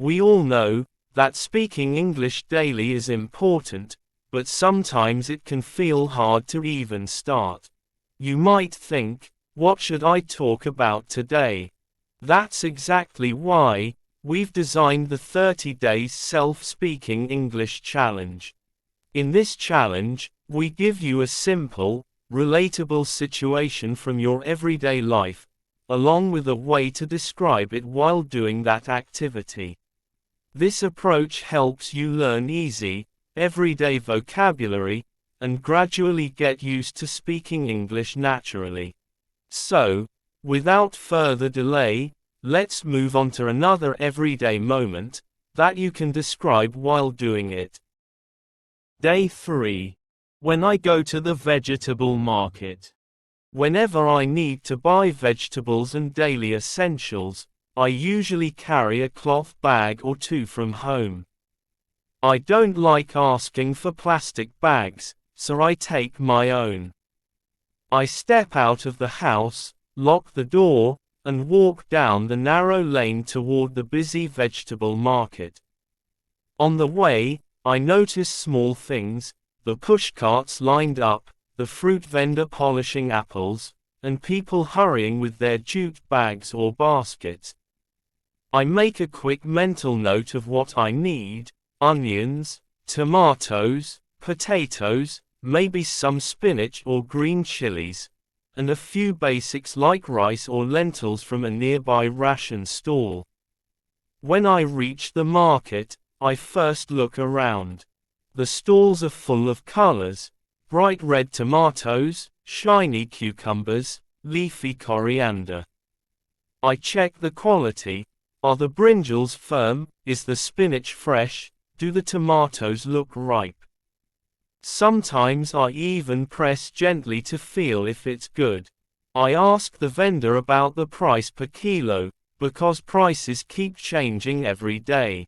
We all know that speaking English daily is important, but sometimes it can feel hard to even start. You might think, what should I talk about today? That's exactly why we've designed the 30 Days Self-Speaking English Challenge. In this challenge, we give you a simple, relatable situation from your everyday life, along with a way to describe it while doing that activity. This approach helps you learn easy, everyday vocabulary, and gradually get used to speaking English naturally. So, without further delay, let's move on to another everyday moment that you can describe while doing it. Day 3. When I go to the vegetable market. Whenever I need to buy vegetables and daily essentials, I usually carry a cloth bag or two from home. I don't like asking for plastic bags, so I take my own. I step out of the house, lock the door, and walk down the narrow lane toward the busy vegetable market. On the way, I notice small things, the pushcarts lined up, the fruit vendor polishing apples, and people hurrying with their jute bags or baskets. I make a quick mental note of what I need: onions, tomatoes, potatoes, maybe some spinach or green chilies, and a few basics like rice or lentils from a nearby ration stall. When I reach the market, I first look around. The stalls are full of colors: bright red tomatoes, shiny cucumbers, leafy coriander. I check the quality. Are the brinjals firm? Is the spinach fresh? Do the tomatoes look ripe? Sometimes I even press gently to feel if it's good. I ask the vendor about the price per kilo, because prices keep changing every day.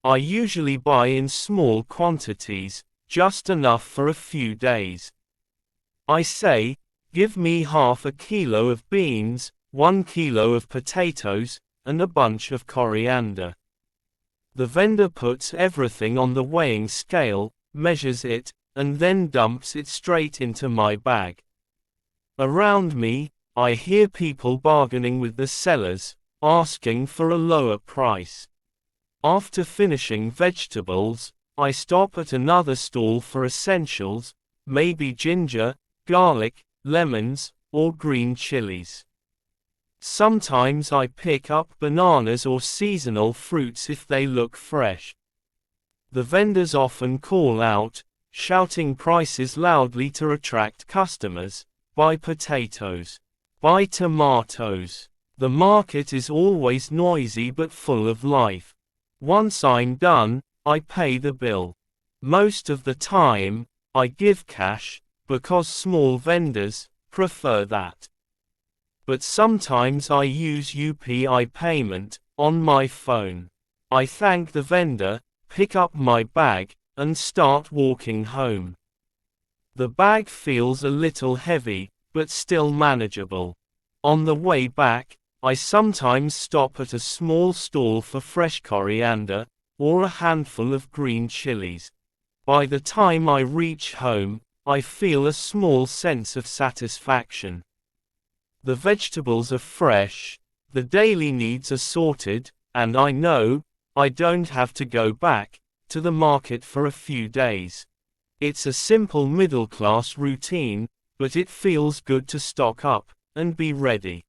I usually buy in small quantities, just enough for a few days. I say, give me half a kilo of beans, 1 kilo of potatoes, and a bunch of coriander. The vendor puts everything on the weighing scale, measures it, and then dumps it straight into my bag. Around me, I hear people bargaining with the sellers, asking for a lower price. After finishing vegetables, I stop at another stall for essentials, maybe ginger, garlic, lemons, or green chilies. Sometimes I pick up bananas or seasonal fruits if they look fresh. The vendors often call out, shouting prices loudly to attract customers: buy potatoes, buy tomatoes. The market is always noisy but full of life. Once I'm done, I pay the bill. Most of the time, I give cash, because small vendors prefer that. But sometimes I use UPI payment on my phone. I thank the vendor, pick up my bag, and start walking home. The bag feels a little heavy, but still manageable. On the way back, I sometimes stop at a small stall for fresh coriander, or a handful of green chilies. By the time I reach home, I feel a small sense of satisfaction. The vegetables are fresh, the daily needs are sorted, and I know I don't have to go back to the market for a few days. It's a simple middle-class routine, but it feels good to stock up and be ready.